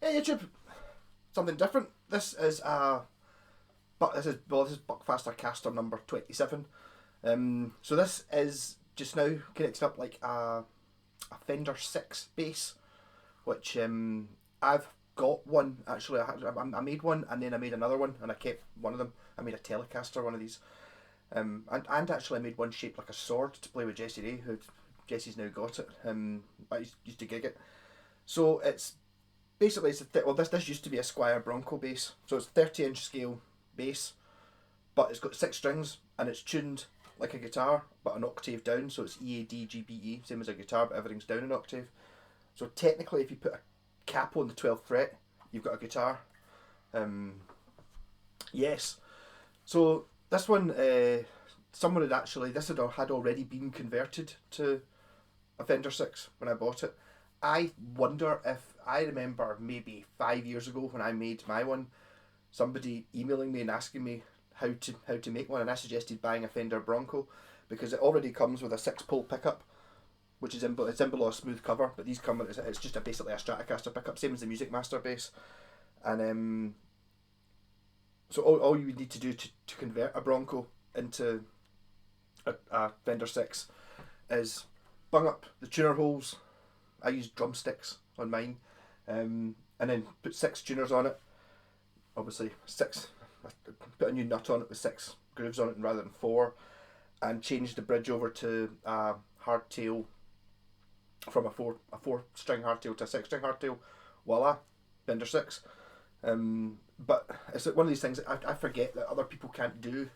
Hey YouTube, something different. This is Buckfaster Caster number 27. So this is just now connected up like a Fender VI bass, which I've got one actually. I made one and then I made another one and I kept one of them. I made a Telecaster, one of these, and actually I made one shaped like a sword to play with Jesse Ray, who Jesse's now got it. I used to gig it. So it's basically this used to be a Squier Bronco bass, so it's 30-inch scale bass, but it's got 6 strings and it's tuned like a guitar but an octave down, so it's E A D G B E, same as a guitar, but everything's down an octave. So technically, if you put a capo on the 12th fret, you've got a guitar. Yes. So this one, someone had actually had already been converted to a Fender VI when I bought it. I wonder if I remember maybe 5 years ago when I made my one, somebody emailing me and asking me how to make one, and I suggested buying a Fender Bronco because it already comes with a 6-pole pickup, which is it's in below a smooth cover, but these come with it's just basically a Stratocaster pickup, same as the Music Master bass, and so all you would need to do to convert a Bronco into a Fender VI is bung up the tuner holes. I use drumsticks on mine, and then put 6 tuners on it. Obviously 6. Put a new nut on it with 6 grooves on it rather than 4, and change the bridge over to a hardtail from a 4-string hardtail to a 6-string hardtail. Voila, Fender VI. But it's like one of these things that I forget that other people can't do.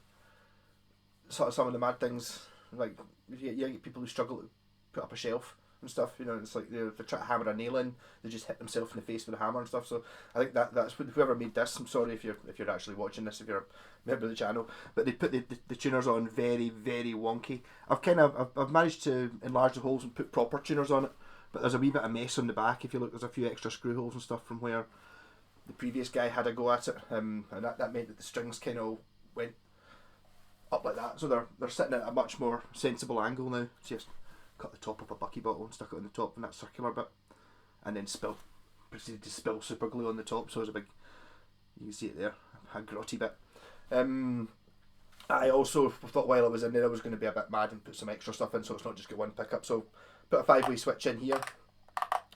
Sort of some of the mad things, like you get people who struggle to put up a shelf and stuff, you know. It's like if they try to hammer a nail in, they just hit themselves in the face with a hammer and stuff. So I think that's whoever made this. I'm sorry if you're actually watching this, if you're a member of the channel, but they put the tuners on very, very wonky. I've managed to enlarge the holes and put proper tuners on it, but there's a wee bit of mess on the back. If you look, there's a few extra screw holes and stuff from where the previous guy had a go at it, and that meant that the strings kind of went up like that. So they're sitting at a much more sensible angle now. Just cut the top of a bucky bottle and stuck it on the top in that circular bit, and then proceeded to spill super glue on the top, so there's a big, you can see it there, a grotty bit. I also thought while I was in there I was going to be a bit mad and put some extra stuff in, so it's not just got one pickup. So put a 5-way switch in here,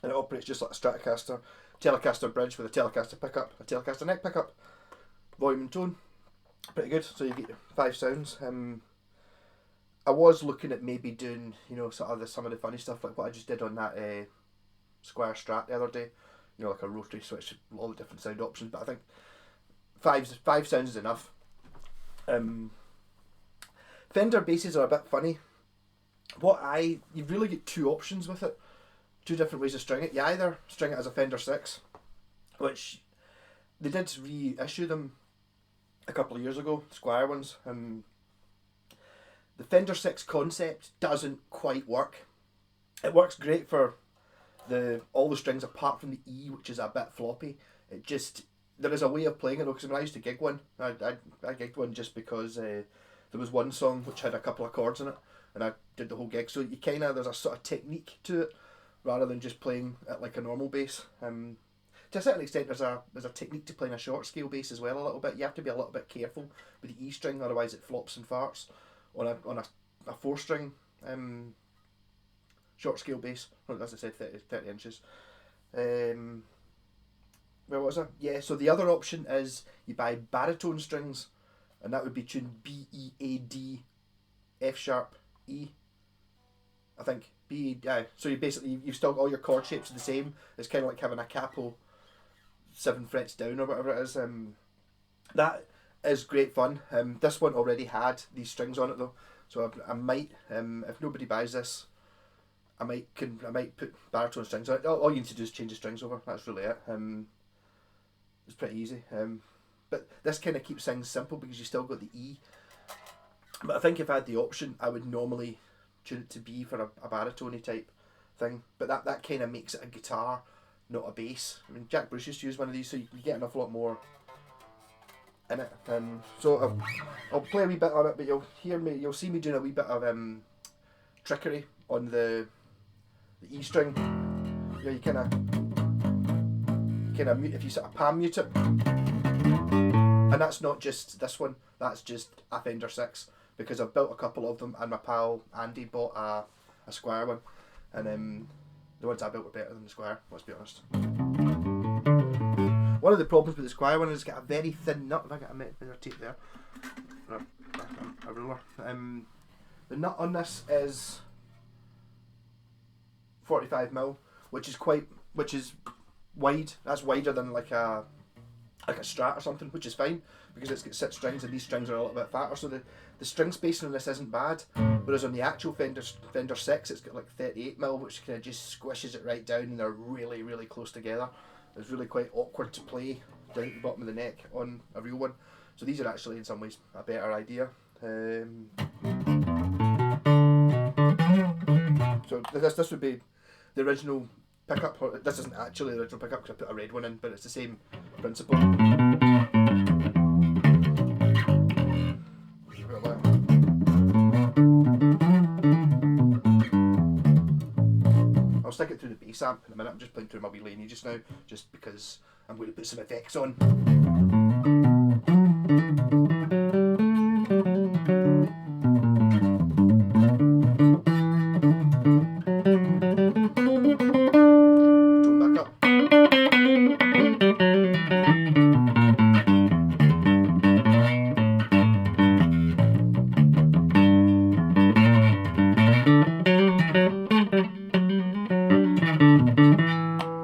and it operates just like a Stratocaster. Telecaster bridge with a Telecaster pickup, a Telecaster neck pickup, volume and tone, pretty good. So you get 5 sounds. I was looking at maybe doing, some of the funny stuff like what I just did on that Squier Strat the other day, like a rotary switch, all the different sound options. But I think five sounds is enough. Fender basses are a bit funny. You really get 2 options with it, 2 different ways of string it. You either string it as a Fender VI, which they did reissue them a couple of years ago, Squier ones. The Fender VI concept doesn't quite work. It works great for all the strings apart from the E, which is a bit floppy. There is a way of playing it though, because when I used to gig one, I gigged one just because there was one song which had a couple of chords in it, and I did the whole gig. So there's a sort of technique to it, rather than just playing it like a normal bass. To a certain extent, there's a technique to playing a short scale bass as well. A little bit, you have to be a little bit careful with the E string, otherwise it flops and farts. On a 4-string short scale bass, as I said, 30 inches. Where was I? Yeah, so the other option is you buy baritone strings, and that would be tuned B, E, A, D, F sharp, E, I think. So you've still got all your chord shapes are the same. It's kind of like having a capo 7 frets down or whatever it is. That is great fun. This one already had these strings on it though, so I might, if nobody buys this, I might put baritone strings on it. All you need to do is change the strings over. That's really it. It's pretty easy. But this kind of keeps things simple because you still got the E. But I think if I had the option, I would normally tune it to B for a baritone type thing. But that kind of makes it a guitar, not a bass. I mean, Jack Bruce used to use one of these, so you get an awful lot more in it. So I'll play a wee bit on it, but you'll see me doing a wee bit of trickery on the E string. You kind of kind of mute, if you sort of pan mute it, and that's not just this one, that's just a Fender VI, because I've built a couple of them, and my pal Andy bought a Squier one, and the ones I built were better than the Squier, let's be honest. One of the problems with the Squier one is it's got a very thin nut. If I get a bit of tape there, a ruler. The nut on this is 45mm, which is wide. That's wider than like a Strat or something, which is fine because it's got 6 strings and these strings are a little bit fatter. So the string spacing on this isn't bad. Whereas on the actual Fender VI, it's got like 38mm, which kind of just squishes it right down, and they're really, really close together. It's really quite awkward to play down at the bottom of the neck on a real one. So these are actually in some ways a better idea. So this would be the original pickup. This isn't actually the original pickup because I put a red one in, but it's the same principle. I'll stick it through the bass amp in a minute. I'm just playing through my wee laney just now, just because I'm going to put some effects on. Tone back up.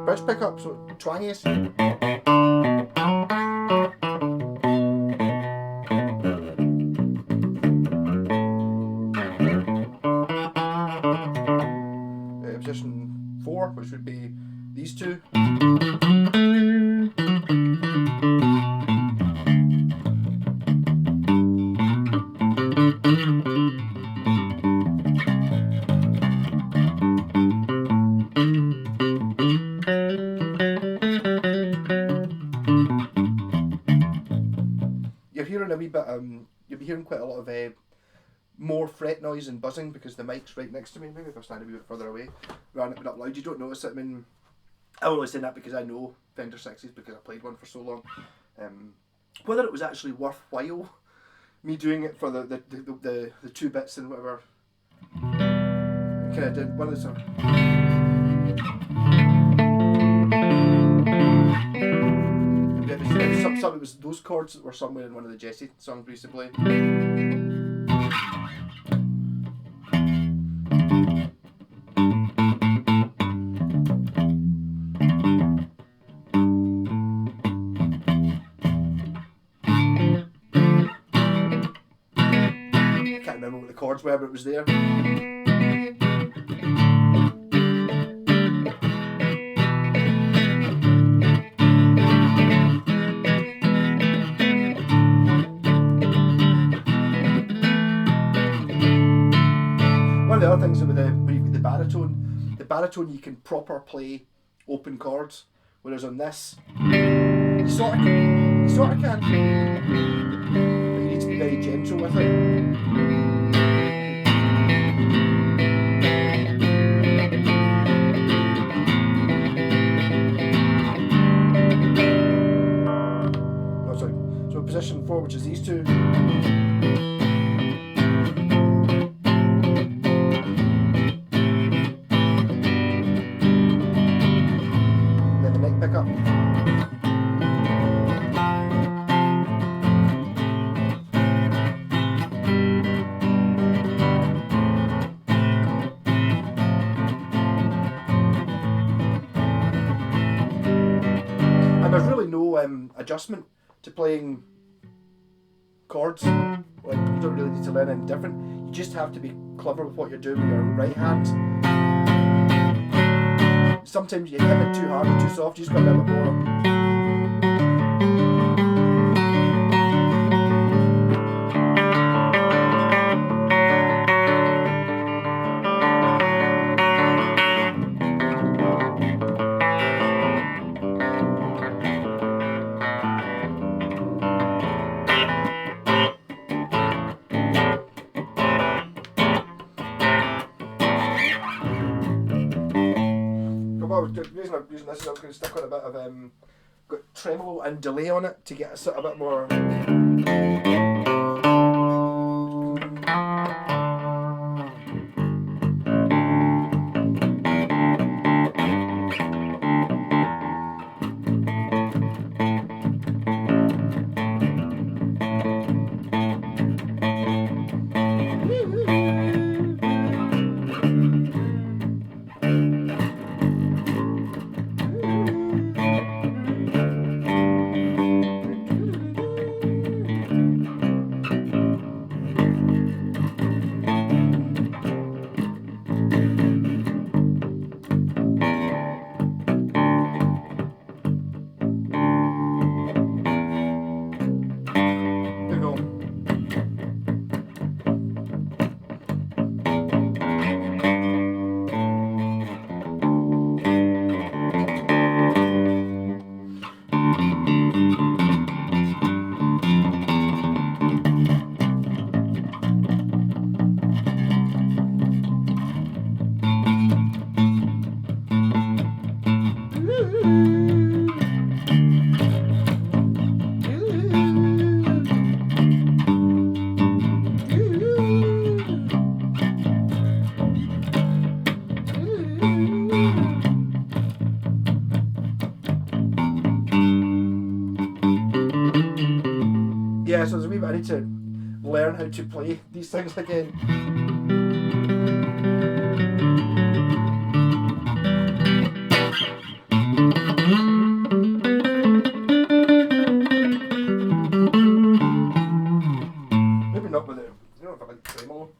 Bridge pickup, so twangiest. Position 4, which would be these two. You're hearing a wee bit, you'll be hearing quite a lot of more fret noise and buzzing because the mic's right next to me. Maybe if I stand a wee bit further away rather than it being up loud, you don't notice it. I mean, I only say that because I know Fender VIs because I played one for so long. Whether it was actually worthwhile me doing it for the 2 bits and whatever, I kind of did one of the songs. It was those chords that were somewhere in one of the Jesse songs we used to play. I can't remember what the chords were, but it was there. One of the other things with when you've got the baritone you can proper play open chords, whereas on this you sort of can, but you need to be very gentle with it. Oh, sorry. So position 4, which is these two. Pickup. And there's really no adjustment to playing chords. Like, you don't really need to learn anything different. You just have to be clever with what you're doing with your right hand. Sometimes you hit it too hard or too soft, you just got a little bit more. The reason I'm using this is I'm going to stick on a bit of got tremolo and delay on it to get a bit more. Yeah, so there's a wee bit. I need to learn how to play these things again. Maybe not with it. You know, if I like tremolo.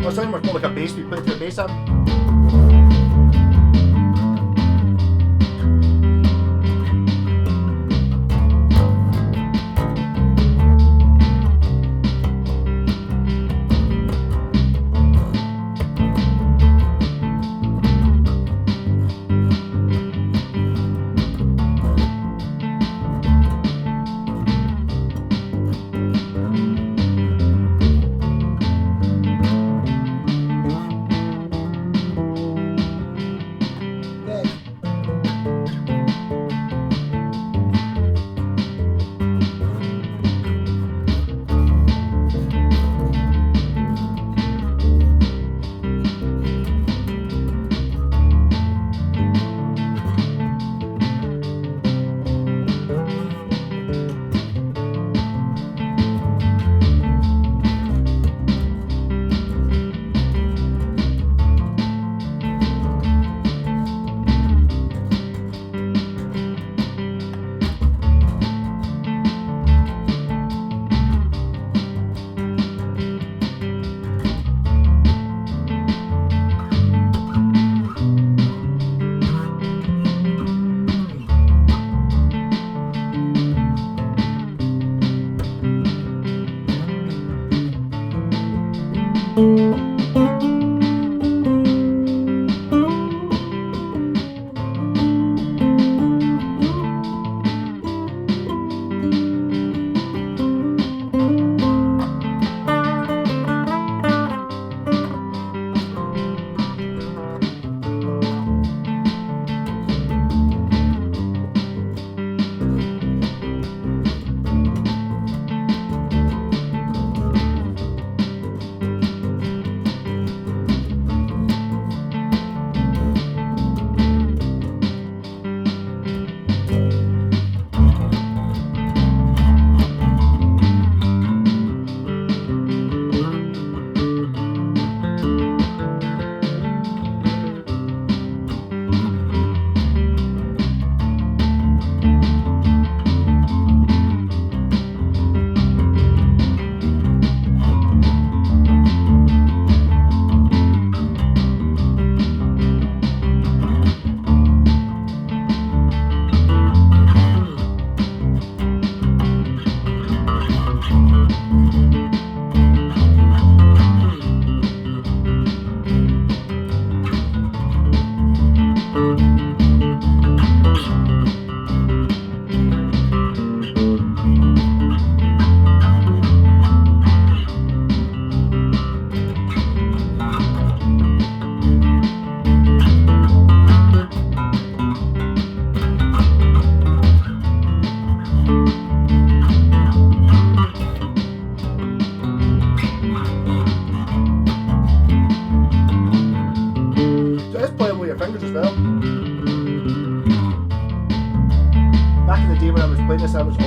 Oh, it sounded more like a bass. We put it to a bass amp.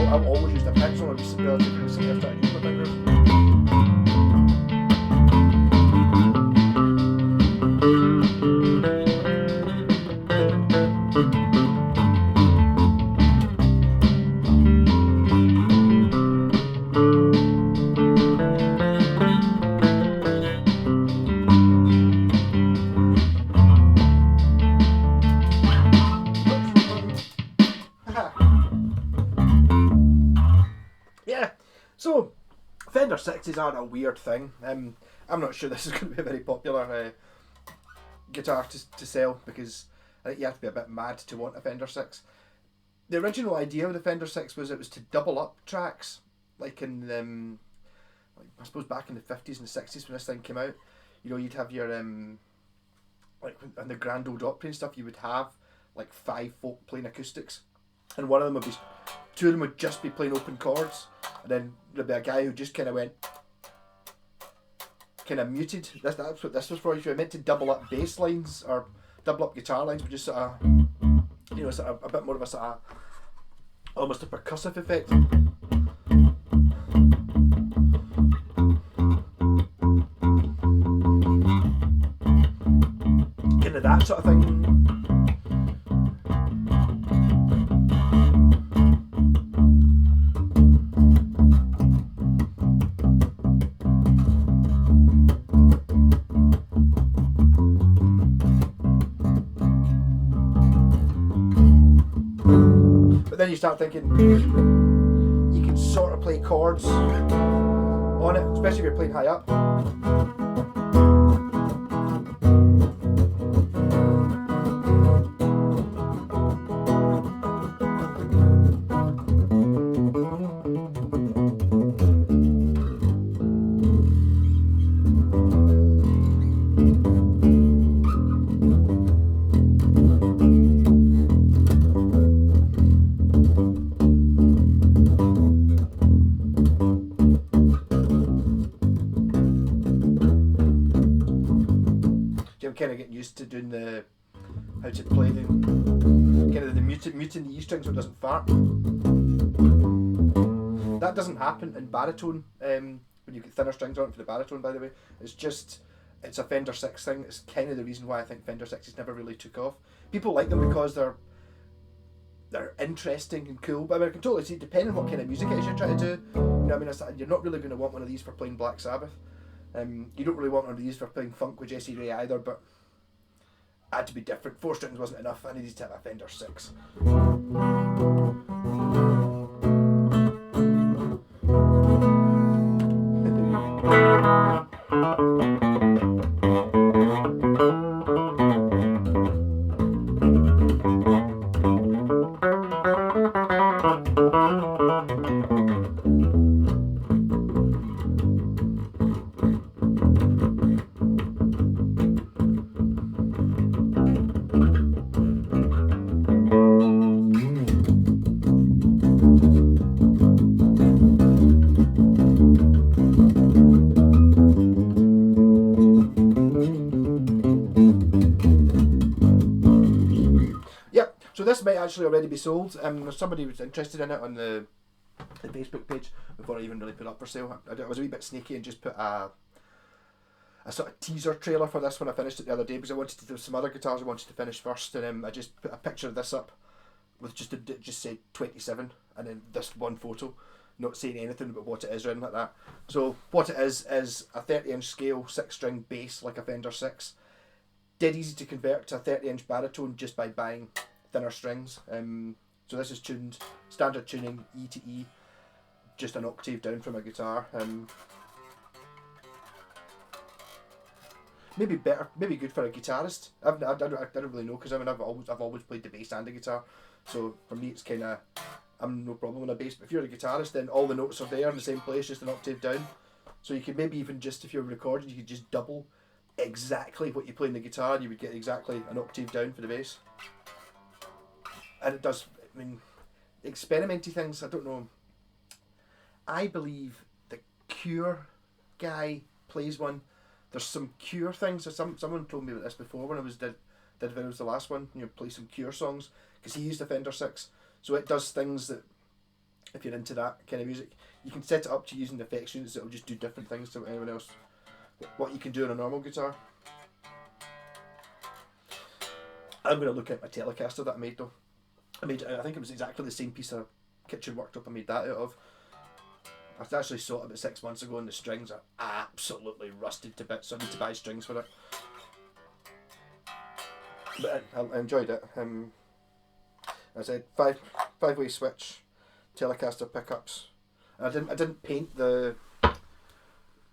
I've always used a pencil, and relatively recently I've started using my fingers. So, Fender VIs are a weird thing. I'm not sure this is going to be a very popular guitar to sell, because I think you have to be a bit mad to want a Fender VI. The original idea of the Fender VI was it was to double up tracks, like in like I suppose back in the 50s and 60s when this thing came out. You know, you'd have your like in the Grand Ole Opry and stuff, you would have like 5 folk playing acoustics, and one of them would be, 2 of them would just be playing open chords, and then there'd be a guy who just kind of went kind of muted. That's what this was for. If you were meant to double up bass lines or double up guitar lines, but just sort of, you know, sort of a bit more of a sort of almost a percussive effect. Kind of that sort of thing. you start thinking you can sort of play chords on it, especially if you're playing high up. Kind of getting used to doing how to play the kind of the muting the E string so it doesn't fart. That doesn't happen in baritone when you get thinner strings on it for the baritone, by the way. It's a Fender VI thing. It's kind of the reason why I think Fender VIs never really took off. People like them because they're interesting and cool, but I mean, I can totally see, depending on what kind of music it is you're trying to do, you know what I mean, you're not really going to want one of these for playing Black Sabbath. You don't really want one of these for playing funk with Jesse Ray either, but it had to be different. 4 strings wasn't enough. I needed to have a Fender VI. This might actually already be sold. There's somebody who's interested in it on the Facebook page before I even really put it up for sale. I was a wee bit sneaky and just put a sort of teaser trailer for this when I finished it the other day, because I wanted to do some other guitars I wanted to finish first, and I just put a picture of this up with just said 27 and then this one photo, not saying anything about what it is or anything like that. So what it is a 30-inch scale 6-string bass like a Fender VI. Dead easy to convert to a 30-inch baritone just by buying thinner strings. So this is tuned standard tuning, E to E, just an octave down from a guitar. Maybe better, maybe good for a guitarist. I don't really know, because I mean I've always played the bass and the guitar, so for me it's kind of, I'm no problem on a bass. But if you're a guitarist, then all the notes are there in the same place, just an octave down. So you could maybe even just, if you're recording, you could just double exactly what you play in the guitar, and you would get exactly an octave down for the bass. And it does, I mean, experimenty things, I don't know. I believe the Cure guy plays one. There's some Cure things. Someone told me about this before when I did videos, the last one. You know, play some Cure songs, because he used a Fender VI. So it does things that, if you're into that kind of music, you can set it up to using effects units that will just do different things to anyone else. What you can do on a normal guitar. I'm going to look at my Telecaster that I made though. I think it was exactly the same piece of kitchen worktop I made that out of. I actually saw it about 6 months ago, and the strings are absolutely rusted to bits, so I need to buy strings for it. But I enjoyed it. I said five-way switch, Telecaster pickups. I didn't paint the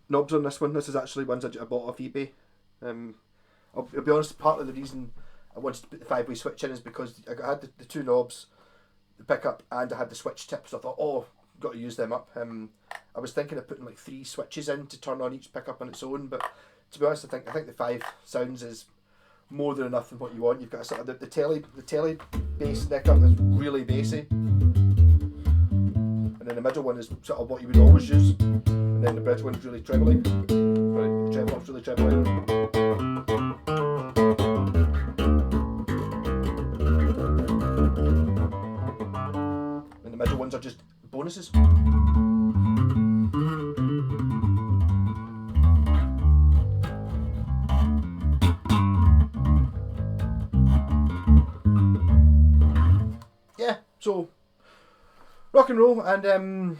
knobs on this one. This is actually ones I bought off eBay. I'll be honest, part of the reason I wanted to put the 5-way switch in is because I had the 2 knobs, the pickup, and I had the switch tip, so I thought, oh, got to use them up. I was thinking of putting like 3 switches in to turn on each pickup on its own, but to be honest, I think the 5 sounds is more than enough than what you want. You've got a sort of the telly bass neck up that's really bassy, and then the middle one is sort of what you would always use, and then the bridge one's really trebly. The treble up's really trebly. And the middle ones are just bonuses. Yeah, so rock and roll, and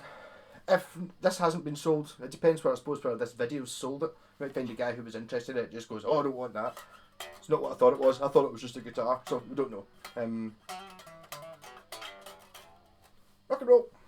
if this hasn't been sold, it depends where, I suppose, where this video's sold it. You might find a guy who was interested in it just goes, oh, I don't want that. It's not what I thought it was. I thought it was just a guitar, so we don't know. rock and roll.